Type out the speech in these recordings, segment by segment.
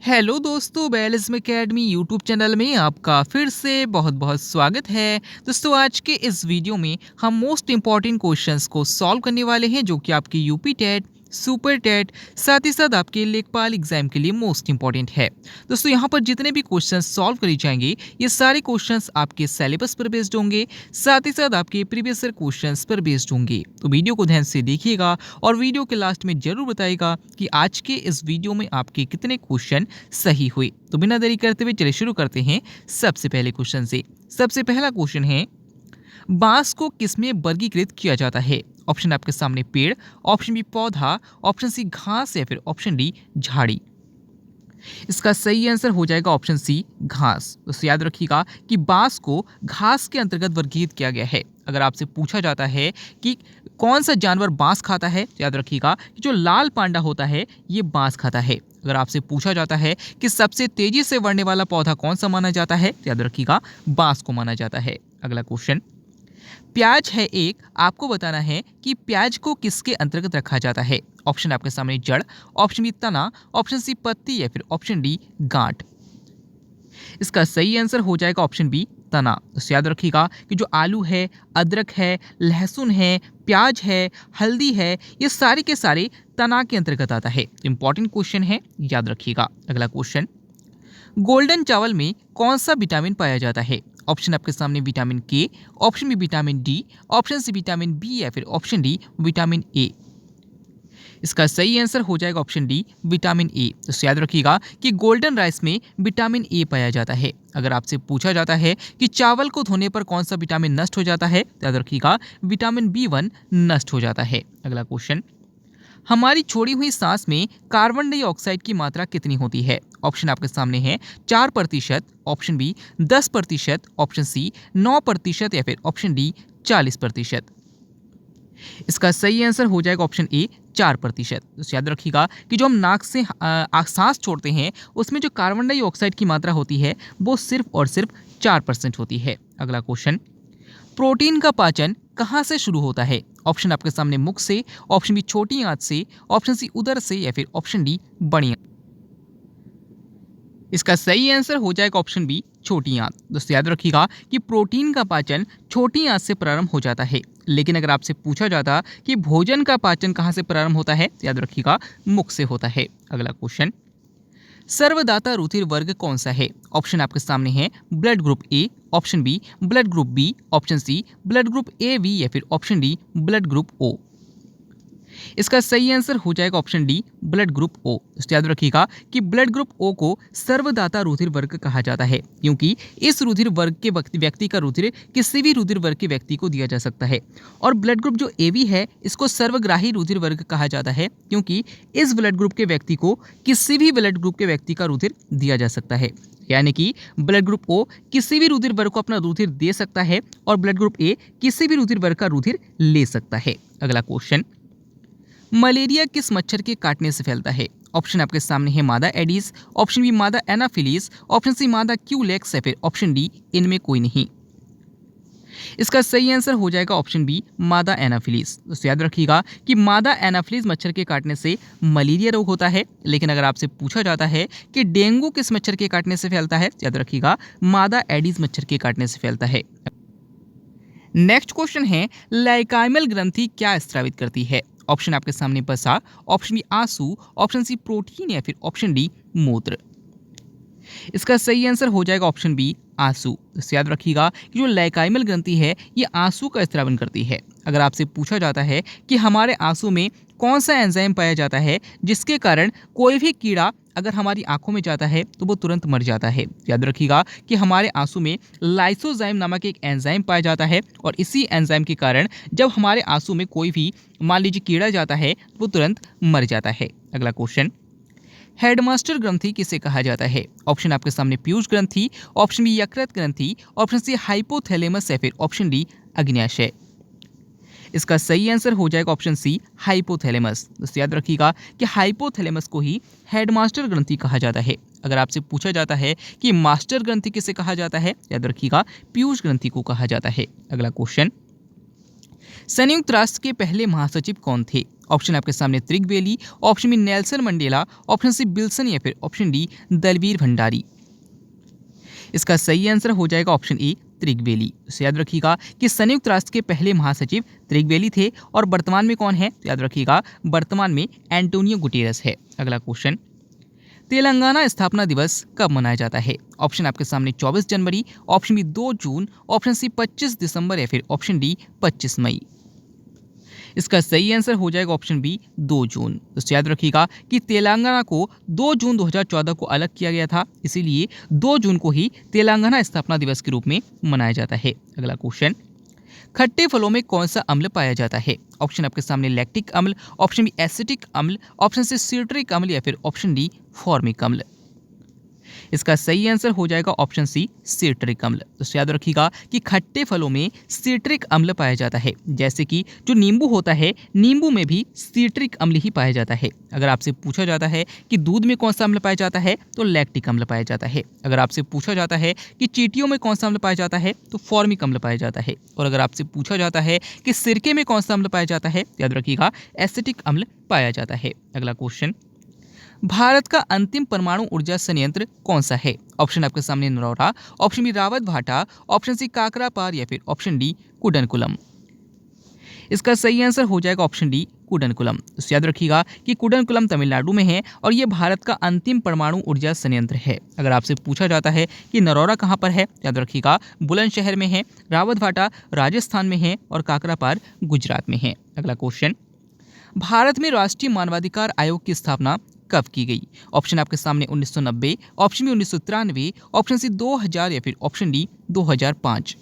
Hello दोस्तों, बैलिज्म academy YouTube channel में आपका फिर से बहुत बहुत स्वागत है। दोस्तों, आज के इस वीडियो में हम मोस्ट इंपॉर्टेंट क्वेश्चंस को सॉल्व करने वाले हैं, जो कि आपकी यूपी टेट, सुपर टेट, साथ ही साथ आपके लेखपाल एग्जाम के लिए मोस्ट इंपॉर्टेंट है। दोस्तों, यहाँ पर जितने भी क्वेश्चंस सॉल्व करे जाएंगे, ये सारे क्वेश्चंस आपके सिलेबस पर बेस्ड होंगे, साथ ही साथ आपके प्रीवियस ईयर क्वेश्चंस पर बेस्ड होंगे। तो वीडियो को ध्यान से देखिएगा और वीडियो के लास्ट में जरूर बताइएगा कि आज के इस वीडियो में आपके कितने क्वेश्चन सही हुई। तो बिना देरी करते हुए चलिए शुरू करते हैं सबसे पहले क्वेश्चन से। सबसे पहला क्वेश्चन है, बांस को किसमें वर्गीकृत किया जाता है? ऑप्शन आपके सामने पेड़, ऑप्शन बी पौधा, ऑप्शन सी घास या फिर ऑप्शन डी झाड़ी। इसका सही आंसर हो जाएगा ऑप्शन सी घास। तो याद रखिएगा कि बांस को घास के अंतर्गत वर्गीकृत किया गया है। अगर आपसे पूछा जाता है कि कौन सा जानवर बांस खाता है, तो याद रखिएगा कि जो लाल पांडा होता है ये बांस खाता है। अगर आपसे पूछा जाता है कि सबसे तेजी से बढ़ने वाला पौधा कौन सा माना जाता है, तो याद रखिएगा बांस को माना जाता है। अगला क्वेश्चन, प्याज है एक, आपको बताना है कि प्याज को किसके अंतर्गत रखा जाता है? ऑप्शन आपके सामने जड़, ऑप्शन बी तना, ऑप्शन सी पत्ती या फिर ऑप्शन डी गांठ। इसका सही आंसर हो जाएगा ऑप्शन बी तना। तो याद रखिएगा कि जो आलू है, अदरक है, लहसुन है, प्याज है, हल्दी है, ये सारे के सारे तना के अंतर्गत आता है। इंपॉर्टेंट क्वेश्चन है, याद रखिएगा। अगला क्वेश्चन, गोल्डन चावल में कौन सा विटामिन पाया जाता है? ऑप्शन आपके सामने vitamin K, option B vitamin D, option C vitamin B या फिर ऑप्शन डी विटामिन ए। इसका सही आंसर हो जाएगा ऑप्शन डी विटामिन ए। तो याद रखिएगा कि गोल्डन राइस में विटामिन ए पाया जाता है। अगर आपसे पूछा जाता है कि चावल को धोने पर कौन सा विटामिन नष्ट हो जाता है, तो याद रखिएगा विटामिन बी1 नष्ट हो जाता है। अगला क्वेश्चन, हमारी छोड़ी हुई सांस में कार्बन डाइऑक्साइड की मात्रा कितनी होती है? ऑप्शन आपके सामने है 4%, ऑप्शन बी 10%, ऑप्शन सी 9% या फिर ऑप्शन डी 40%। इसका सही आंसर हो जाएगा ऑप्शन ए 4%। तो याद रखिएगा कि जो हम नाक से सांस छोड़ते हैं, उसमें जो कार्बन डाइऑक्साइड की मात्रा होती है वो सिर्फ और सिर्फ 4% होती है। अगला क्वेश्चन, प्रोटीन का पाचन कहाँ से शुरू होता है? ऑप्शन आपके सामने मुख से, ऑप्शन बी छोटी आंत से, ऑप्शन सी उदर से या फिर ऑप्शन डी बड़ी आंत। इसका सही आंसर हो जाएगा ऑप्शन बी छोटी आंत। दोस्तों, याद रखिएगा कि प्रोटीन का पाचन छोटी आंत से प्रारंभ हो जाता है। लेकिन अगर आपसे पूछा जाता कि भोजन का पाचन कहाँ से प्रारंभ होता है, तो याद रखिएगा मुख से होता है। अगला क्वेश्चन, सर्वदाता रुधिर वर्ग कौन सा है? ऑप्शन आपके सामने है blood group A, option B blood group B, option C blood group A B या फिर option D blood group O. इसका सही आंसर हो जाएगा option D blood group O. याद रखिएगा कि ब्लड ग्रुप ओ को सर्वदाता रुधिर वर्ग कहा जाता है, क्योंकि इस रुधिर वर्ग के व्यक्ति का रुधिर किसी भी रुधिर वर्ग के व्यक्ति को दिया जा सकता है। और ब्लड ग्रुप जो ए बी है, इसको सर्वग्राही रुधिर वर्ग कहा जाता है, क्योंकि इस ब्लड ग्रुप के व्यक्ति को किसी भी ब्लड ग्रुप के व्यक्ति का रुधिर दिया जा सकता है। यानी कि ब्लड ग्रुप ओ किसी भी रुधिर वर्ग को अपना रुधिर दे सकता है और ब्लड ग्रुप ए किसी भी रुधिर वर्ग का रुधिर ले सकता है। अगला क्वेश्चन, मलेरिया किस मच्छर के काटने से फैलता है? ऑप्शन आपके सामने है मादा एडिस, ऑप्शन बी मादा एनाफिलीज, ऑप्शन सी मादा क्यूलेक्स या फिर ऑप्शन डी इनमें कोई नहीं। इसका सही आंसर हो जाएगा ऑप्शन बी मादा एनाफिलीज। तो याद रखिएगा कि मादा एनाफिलीज मच्छर के काटने से मलेरिया रोग होता है। लेकिन अगर आपसे पूछा जाता है कि डेंगू किस मच्छर के काटने से फैलता है, याद रखिएगा मादा एडिस मच्छर के काटने से फैलता है। नेक्स्ट क्वेश्चन है, लाइकाइमल ग्रंथि क्या स्रावित करती है? ऑप्शन आपके सामने बसा, ऑप्शन बी आंसू, ऑप्शन सी प्रोटीन या फिर ऑप्शन डी मूत्र। इसका सही आंसर हो जाएगा ऑप्शन बी आंसू। इससे याद रखिएगा कि जो लाइकाइमल ग्रंथि है ये आंसू का स्रावन करती है। अगर आपसे पूछा जाता है कि हमारे आंसू में कौन सा एंजाइम पाया जाता है जिसके कारण कोई भी कीड़ा अगर हमारी आंखों में जाता है तो वो तुरंत मर जाता है, याद रखिएगा कि हमारे आंसू में लाइसोजाइम नामक एक एंजाइम पाया जाता है। और इसी एंजाइम के कारण जब हमारे आंसू में कोई भी मान लीजिए कीड़ा जाता है तो वो तुरंत मर जाता है। अगला क्वेश्चन, हेडमास्टर ग्रंथि किसे कहा जाता है? ऑप्शन आपके सामने पीयूष ग्रंथि, ऑप्शन बी यकृत ग्रंथि, ऑप्शन सी हाइपोथैलेमस या फिर ऑप्शन डी अग्न्याशय। इसका सही आंसर हो जाएगा ऑप्शन सी हाइपोथैलेमस। दोस्तों, याद रखिएगा कि हाइपोथैलेमस को ही हेडमास्टर ग्रंथि कहा जाता है। अगर आपसे पूछा जाता है कि मास्टर ग्रंथि किसे कहा जाता है, याद रखिएगा पीयूष ग्रंथि को कहा जाता है। अगला क्वेश्चन, संयुक्त राष्ट्र के पहले महासचिव कौन थे? ऑप्शन आपके सामने त्रिगवेली, option B Nelson Mandela, option C Wilson या फिर ऑप्शन डी दलवीर भंडारी। इसका सही आंसर हो जाएगा ऑप्शन ए त्रिगवेली। तो याद रखिएगा कि संयुक्त राष्ट्र के पहले महासचिव त्रिगवेली थे और वर्तमान में कौन है? तो याद रखिएगा वर्तमान में एंटोनियो गुटेरस है। अगला क्वेश्चन, तेलंगाना स्थापना दिवस कब मनाया जाता है? ऑप्शन आपके सामने 24 जनवरी, ऑप्शन बी 2 जून, ऑप्शन सी 25 दिसंबर या फिर ऑप्शन डी 25 मई। इसका सही आंसर हो जाएगा ऑप्शन बी 2 जून। तो याद रखिएगा कि तेलंगाना को 2 जून 2014 को अलग किया गया था, इसीलिए 2 जून को ही तेलंगाना स्थापना दिवस के रूप में मनाया जाता है। अगला क्वेश्चन, खट्टे फलों में कौन सा अम्ल पाया जाता है? ऑप्शन आपके सामने लैक्टिक अम्ल, ऑप्शन बी एसिटिक अम्ल, ऑप्शन सी सिट्रिक अम्ल या फिर ऑप्शन डी फॉर्मिक अम्ल। इसका सही आंसर हो जाएगा ऑप्शन सी सिट्रिक अम्ल। तो याद रखिएगा कि खट्टे फलों में सिट्रिक अम्ल पाया जाता है, जैसे कि जो नींबू होता है, नींबू में भी सिट्रिक अम्ल ही पाया जाता है। अगर आपसे पूछा जाता है कि दूध में कौन सा अम्ल पाया जाता है, तो लैक्टिक अम्ल पाया जाता है। अगर आपसे पूछा जाता है कि चींटियों में कौन सा अम्ल पाया जाता है, तो फॉर्मिक अम्ल पाया जाता है। और अगर आपसे पूछा जाता है कि सिरके में कौन सा अम्ल पाया जाता है, याद रखिएगा एसिटिक अम्ल पाया जाता है। अगला क्वेश्चन, भारत का अंतिम परमाणु ऊर्जा संयंत्र कौन सा है? ऑप्शन आपके सामने नरौरा, ऑप्शन बी रावत भाटा, ऑप्शन सी काकरापार या फिर ऑप्शन डी कुडनकुलम। इसका सही आंसर हो जाएगा ऑप्शन डी कुडनकुलम। तो याद रखिएगा कि कुडनकुलम तमिलनाडु में है और ये भारत का अंतिम परमाणु ऊर्जा संयंत्र है। अगर आपसे पूछा जाता है कि नरौरा कहाँ पर है, याद रखिएगा बुलंदशहर में है, रावत भाटा राजस्थान में है और काकरापार गुजरात में है। अगला क्वेश्चन, भारत में राष्ट्रीय मानवाधिकार आयोग की स्थापना कब की गई? ऑप्शन आपके सामने 1990, ऑप्शन बी 1993, ऑप्शन सी 2000 या फिर ऑप्शन डी 2005।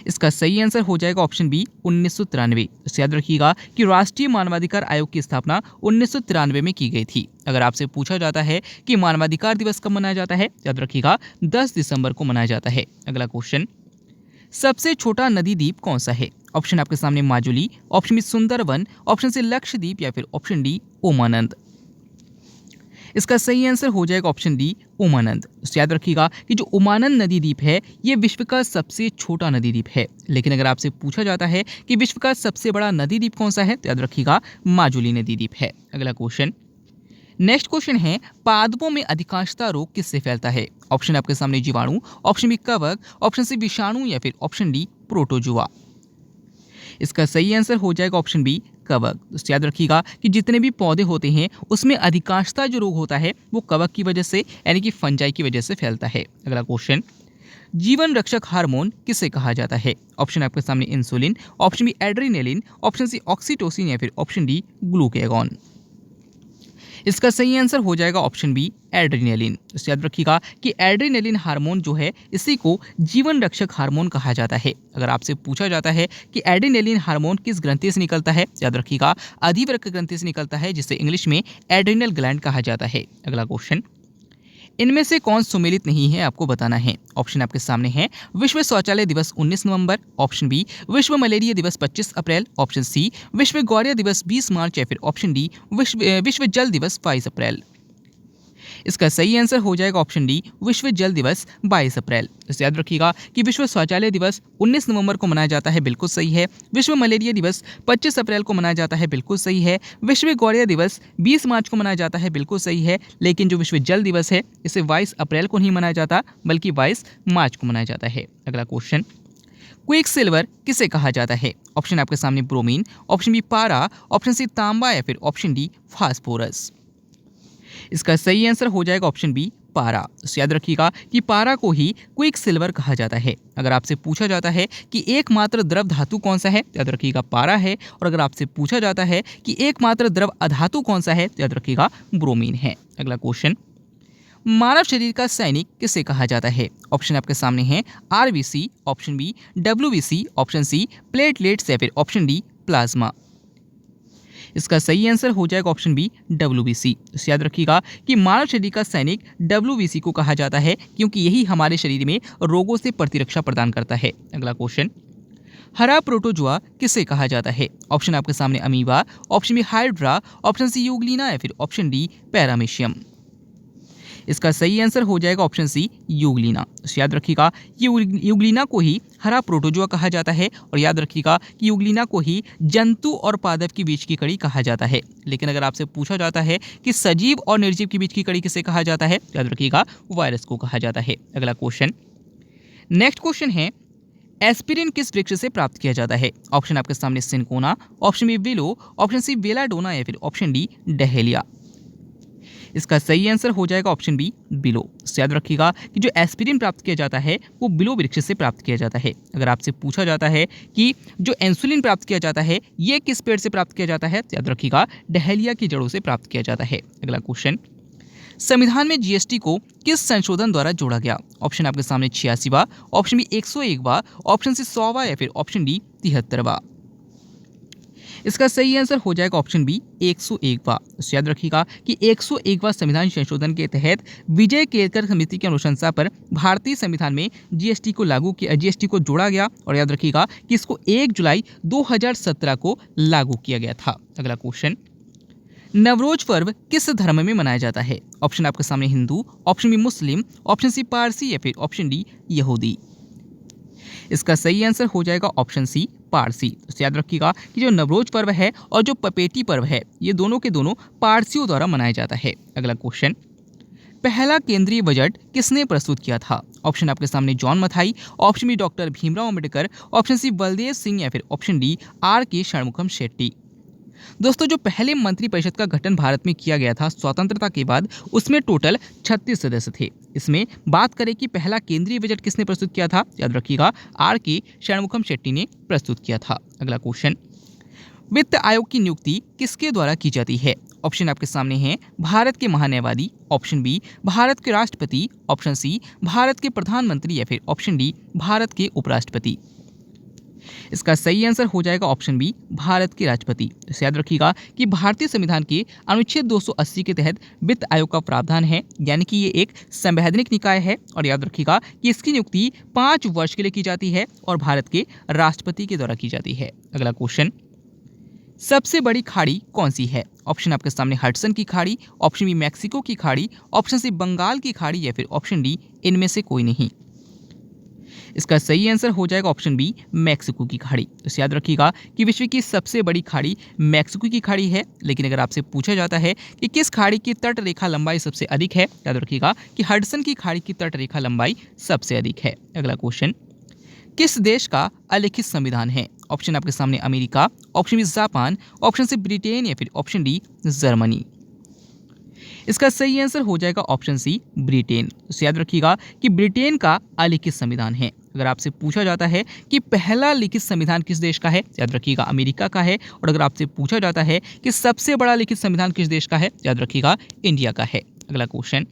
इसका सही आंसर हो जाएगा ऑप्शन बी 1993। तो याद रखिएगा कि राष्ट्रीय मानवाधिकार आयोग की स्थापना 1993 में की गई थी। अगर आपसे पूछा जाता है कि मानवाधिकार दिवस कब मनाया जाता है, याद रखिएगा 10 दिसंबर को मनाया जाता है। अगला क्वेश्चन, सबसे छोटा नदी द्वीप कौन सा है? ऑप्शन आपके सामने Majuli, option B Sundarban, option C Lakshadweep या फिर ऑप्शन डी उमानंद। इसका सही आंसर हो जाएगा ऑप्शन डी उमानंद। तो याद रखिएगा कि जो उमानंद नदी द्वीप है ये विश्व का सबसे छोटा नदी द्वीप है। लेकिन अगर आपसे पूछा जाता है कि विश्व का सबसे बड़ा नदी द्वीप कौन सा है, तो याद रखिएगा माजुली नदी द्वीप है। अगला क्वेश्चन, नेक्स्ट क्वेश्चन है, पादपों में अधिकांशतः रोग किससे फैलता है? ऑप्शन आपके सामने जीवाणु, ऑप्शन बी कवक, ऑप्शन सी विषाणु या फिर ऑप्शन डी प्रोटोजुआ। इसका सही आंसर हो जाएगा ऑप्शन बी कवक। तो याद रखिएगा कि जितने भी पौधे होते हैं उसमें अधिकांशतः जो रोग होता है वो कवक की वजह से यानी कि फंजाई की वजह से फैलता है। अगला क्वेश्चन, जीवन रक्षक हार्मोन किसे कहा जाता है? ऑप्शन आपके सामने insulin, option B adrenaline, option C oxytocin या फिर ऑप्शन डी ग्लूकागॉन। इसका सही आंसर हो जाएगा ऑप्शन बी एड्रेनालिन। तो याद रखिएगा कि एड्रेनालिन हार्मोन जो है इसी को जीवन रक्षक हार्मोन कहा जाता है। अगर आपसे पूछा जाता है कि एड्रेनालिन हार्मोन किस ग्रंथि से निकलता है, याद रखिएगा अधिवृक्क ग्रंथि से निकलता है, जिसे इंग्लिश में एड्रिनल ग्लैंड कहा जाता है। अगला क्वेश्चन, इनमें से कौन सुमेलित नहीं है आपको बताना है। ऑप्शन आपके सामने है विश्व शौचालय दिवस 19 नवंबर, ऑप्शन बी विश्व मलेरिया दिवस 25 अप्रैल, ऑप्शन सी विश्व गौर्य दिवस 20 मार्च या फिर ऑप्शन डी विश्व जल दिवस 22 अप्रैल। इसका सही आंसर हो जाएगा ऑप्शन डी विश्व जल दिवस 22 अप्रैल। तो याद रखिएगा कि विश्व शौचालय दिवस 19 नवंबर को मनाया जाता है, बिल्कुल सही है। विश्व मलेरिया दिवस 25 अप्रैल को मनाया जाता है, बिल्कुल सही है। विश्व गौर्य दिवस 20 मार्च को मनाया जाता है, बिल्कुल सही है। लेकिन जो विश्व जल दिवस है इसे 22 अप्रैल को नहीं मनाया जाता बल्कि 22 मार्च को मनाया जाता है। अगला क्वेश्चन, क्विक सिल्वर किसे कहा जाता है? ऑप्शन आपके सामने ब्रोमीन, ऑप्शन बी पारा, ऑप्शन सी तांबा या फिर ऑप्शन डी फास्फोरस। इसका सही आंसर हो जाएगा ऑप्शन बी पारा। तो याद रखिएगा कि पारा को ही क्विक सिल्वर कहा जाता है। अगर आपसे पूछा जाता है कि एकमात्र द्रव धातु कौन सा है, तो याद रखिएगा पारा है। और अगर आपसे पूछा जाता है कि एकमात्र द्रव अधातु कौन सा है, तो याद रखिएगा ब्रोमीन है। अगला क्वेश्चन, मानव शरीर का सैनिक किसे कहा जाता है? ऑप्शन आपके सामने है RBC, option B WBC, option C platelets या फिर ऑप्शन डी प्लाज्मा। इसका सही आंसर हो जाएगा ऑप्शन बी डब्ल्यूबीसी। तो याद रखिएगा कि मानव शरीर का सैनिक डब्ल्यूबीसी को कहा जाता है क्योंकि यही हमारे शरीर में रोगों से प्रतिरक्षा प्रदान करता है। अगला क्वेश्चन, हरा प्रोटोजुआ किसे कहा जाता है? ऑप्शन आपके सामने amoeba, option B hydra, option C euglena या फिर ऑप्शन डी पैरामीशियम। इसका सही आंसर हो जाएगा ऑप्शन सी यूग्लिना। तो याद रखिएगा यूग्लिना को ही हरा प्रोटोजोआ कहा जाता है और याद रखिएगा कि यूग्लिना को ही जंतु और पादप के बीच की कड़ी कहा जाता है। लेकिन अगर आपसे पूछा जाता है कि सजीव और निर्जीव के बीच की कड़ी किसे कहा जाता है, याद रखिएगा वायरस को कहा जाता है। अगला क्वेश्चन, नेक्स्ट क्वेश्चन है एस्पिरिन किस वृक्ष से प्राप्त किया जाता है? ऑप्शन आपके सामने cinchona, option B willow, option C belladonna या फिर ऑप्शन डी डहेलिया। इसका सही आंसर हो जाएगा ऑप्शन बी बिलो। तो याद रखिएगा कि जो एस्पिरिन प्राप्त किया जाता है वो बिलो वृक्ष से प्राप्त किया जाता है। अगर आपसे पूछा जाता है कि जो इंसुलिन प्राप्त किया जाता है ये किस पेड़ से प्राप्त किया जाता है, तो याद रखिएगा डहेलिया की जड़ों से प्राप्त किया जाता है। अगला क्वेश्चन, संविधान में जीएसटी को किस संशोधन द्वारा जोड़ा गया? ऑप्शन आपके सामने 86वां, ऑप्शन बी 101वां, ऑप्शन सी 100वां या फिर ऑप्शन डी 73वां। इसका सही आंसर हो जाएगा ऑप्शन बी 101वां। तो याद रखिएगा कि 101वां संविधान संशोधन के तहत विजय केरकर समिति की अनुशंसा पर भारतीय संविधान में जीएसटी को जोड़ा गया और याद रखिएगा कि इसको 1 जुलाई 2017 को लागू किया गया था। अगला क्वेश्चन, नवरोज पर्व किस धर्म में मनाया जाता है? ऑप्शन आपके सामने हिंदू, ऑप्शन बी मुस्लिम, ऑप्शन सी पारसी या फिर ऑप्शन डी यहूदी। इसका सही आंसर हो जाएगा ऑप्शन सी पारसी। तो याद रखिएगा कि जो नवरोज पर्व है और जो पपेटी पर्व है ये दोनों के दोनों पारसियों द्वारा मनाया जाता है। अगला क्वेश्चन, पहला केंद्रीय बजट किसने प्रस्तुत किया था? ऑप्शन आपके सामने John Mathai, option B doctor Bhimrao Ambedkar, option C Baldev Singh या फिर ऑप्शन डी आर के षणमुखम शेट्टी। दोस्तों जो पहले मंत्रिपरिषद का गठन भारत में किया गया था स्वतंत्रता के बाद, उसमें टोटल 36 सदस्य थे। इसमें बात करें कि पहला केंद्रीय बजट किसने प्रस्तुत किया था, याद रखिएगा आर के षणमुखम शेट्टी ने प्रस्तुत किया था। अगला क्वेश्चन, वित्त आयोग की नियुक्ति किसके द्वारा की जाती है? ऑप्शन आपके सामने हैं भारत के महान्यायवादी, ऑप्शन बी भारत के राष्ट्रपति, ऑप्शन सी भारत के प्रधानमंत्री या फिर ऑप्शन डी भारत के उपराष्ट्रपति। इसका सही आंसर हो जाएगा ऑप्शन बी भारत के राष्ट्रपति। इसे याद रखिएगा कि भारतीय संविधान के अनुच्छेद 280 के तहत वित्त आयोग का प्रावधान है, यानी कि ये एक संवैधानिक निकाय है और याद रखिएगा कि इसकी नियुक्ति 5 वर्ष के लिए की जाती है और भारत के राष्ट्रपति के द्वारा की जाती है। अगला क्वेश्चन, सबसे बड़ी खाड़ी कौन सी है? ऑप्शन आपके सामने हडसन की खाड़ी, ऑप्शन बी मैक्सिको की खाड़ी, ऑप्शन सी बंगाल की खाड़ी या फिर ऑप्शन डी इनमें से कोई नहीं। इसका सही आंसर हो जाएगा ऑप्शन बी मैक्सिको की खाड़ी। तो याद रखिएगा कि विश्व की सबसे बड़ी खाड़ी मैक्सिको की खाड़ी है। लेकिन अगर आपसे पूछा जाता है कि किस खाड़ी की तट रेखा लंबाई सबसे अधिक है, याद रखिएगा कि हडसन की खाड़ी की तट रेखा लंबाई सबसे अधिक है। अगला क्वेश्चन, किस देश का अलिखित संविधान है? ऑप्शन आपके सामने America, option B Japan, option C Britain या फिर ऑप्शन डी जर्मनी। इसका सही आंसर हो जाएगा ऑप्शन सी ब्रिटेन। तो याद रखिएगा कि ब्रिटेन का अलिखित संविधान है। अगर आपसे पूछा जाता है कि पहला लिखित संविधान किस देश का है, याद रखिएगा अमेरिका का है। और अगर आपसे पूछा जाता है कि सबसे बड़ा लिखित संविधान किस देश का है, याद रखिएगा इंडिया का है। अगला क्वेश्चन,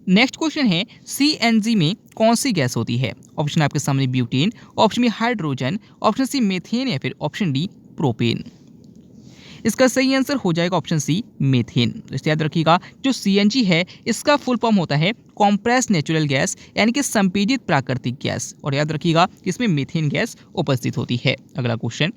नेक्स्ट क्वेश्चन है सीएनजी में कौन सी गैस होती है? ऑप्शन आपके सामने butane, option B hydrogen, option C methane या फिर ऑप्शन डी प्रोपेन। इसका सही आंसर हो जाएगा ऑप्शन सी मीथेन। तो याद रखिएगा जो सीएनजी है इसका फुल फॉर्म होता है कॉम्प्रेस्ड नेचुरल गैस, यानी कि संपीड़ित प्राकृतिक गैस। और याद रखिएगा कि इसमें मीथेन गैस उपस्थित होती है। अगला क्वेश्चन,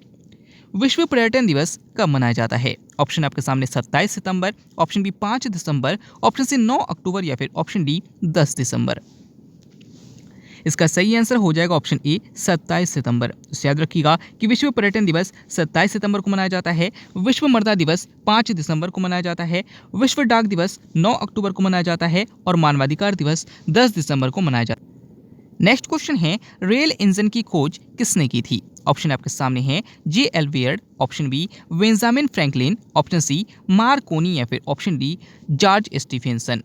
विश्व पर्यटन दिवस कब मनाया जाता है? ऑप्शन आपके सामने 27 सितंबर, ऑप्शन बी 5 दिसंबर, ऑप्शन सी 9 अक्टूबर या फिर ऑप्शन डी 10 दिसंबर। इसका सही आंसर हो जाएगा ऑप्शन ए 27 सितंबर। तो याद रखिएगा कि विश्व पर्यटन दिवस 27 सितंबर को मनाया जाता है, विश्व मृदा दिवस 5 दिसंबर को मनाया जाता है, विश्व डाक दिवस 9 अक्टूबर को मनाया जाता है और मानवाधिकार दिवस 10 दिसंबर को मनाया जाता है। नेक्स्ट क्वेश्चन है रेल इंजन की खोज किसने की थी? ऑप्शन आपके सामने हैं J L. Weird, option B Benjamin Franklin, option C Marconi या फिर ऑप्शन डी जॉर्ज स्टीफेंसन।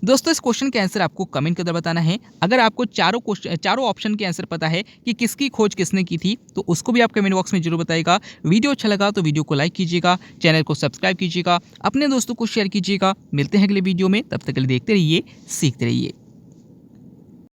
दोस्तों इस क्वेश्चन के आंसर आपको कमेंट कर बताना है। अगर आपको चारों ऑप्शन के आंसर पता है कि किसकी खोज किसने की थी तो उसको भी आप कमेंट बॉक्स में जरूर बताइएगा। वीडियो अच्छा लगा तो वीडियो को लाइक कीजिएगा, चैनल को सब्सक्राइब कीजिएगा, अपने दोस्तों को शेयर कीजिएगा। मिलते हैं अगले वीडियो में, तब तक के लिए देखते रहिए, सीखते रहिए।